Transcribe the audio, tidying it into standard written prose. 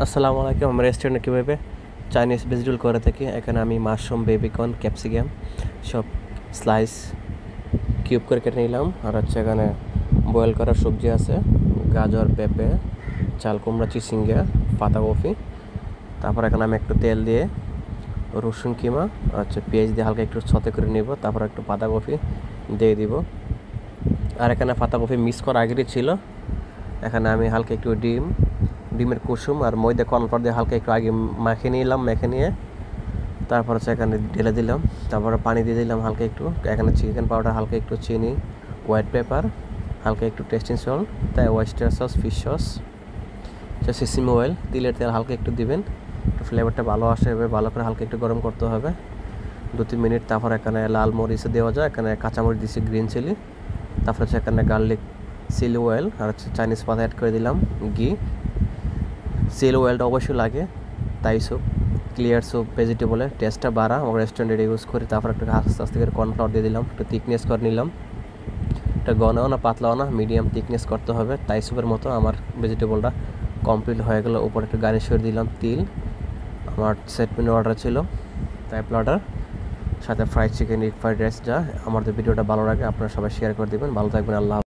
আসসালামু আলাইকুম। আমরা রেস্টুরেন্টে কীভাবে চাইনিজ ভেজিটেবল করে থাকি। এখানে আমি মাশরুম, বেবিকর্ন, ক্যাপসিকাম সব স্লাইস কিউব করে কেটে নিলাম। আর হচ্ছে এখানে বয়েল করা সবজি আছে, গাজর, পেঁপে, চাল কুমড়া, চিচিঙ্গা, পাতাকপি। তারপর এখানে আমি একটু তেল দিয়ে রসুন কিমা হচ্ছে পেঁয়াজ দিয়ে হালকা একটু সতে করে নিব। তারপর একটু পাতাকপি দিয়ে দিব। আর এখানে পাতাকপি মিক্স করা আগেরই ছিল। এখানে আমি হালকা একটু ডিমের কুসুম আর ময়দা কর্নফ্লাওয়ার দিয়ে হালকা একটু আগে মেখে নিয়ে তারপর হচ্ছে এখানে ঢেলে দিলাম। তারপরে পানি দিয়ে দিলাম হালকা একটু। এখানে চিকেন পাউডার, হালকা একটু চিনি, হোয়াইট পেপার, হালকা একটু টেস্টিং সল্ট, তাই oyster sauce, fish sauce, sesame oil, তিলের তেল হালকা একটু দিবেন, একটু ফ্লেভারটা ভালো আসে। এভাবে ভালো করে হালকা একটু গরম করতে হবে 2-3 মিনিট। তারপর এখানে লাল মরিচ দেওয়া যায়, এখানে কাঁচামরিচ দিচ্ছি, গ্রিন চিলি। তারপর হচ্ছে এখানে গার্লিক, চিলি অয়েল আর হচ্ছে চাইনিজ পাতা অ্যাড করে দিলাম, ঘি। চিলি অয়েলটা অবশ্যই লাগে, তাই স্যুপ, ক্লিয়ার স্যুপ ভেজিটেবলের টেস্টটা বাড়া আমরা রেস্টুরেন্টে ইউজ করি। তারপর একটু আস্তে আস্তে করে কর্নফ্লাওয়ার দিয়ে দিলাম, একটু থিকনেস করে নিলাম। এটা ঘনও না পাতলাও না, মিডিয়াম থিকনেস করতে হবে। তাই স্যুপের মতো আমার ভেজিটেবলটা কমপ্লিট হয়ে গেল। উপরে একটু গার্নিশ করে দিলাম তিল। আমার সেট মেনু অর্ডার ছিল, তাই অর্ডার সাথে fried chicken, egg fried rice. যা আমাদের ভিডিওটা ভালো লাগে আপনারা সবাই শেয়ার করে দেবেন। ভালো থাকবেন, আল্লাহ।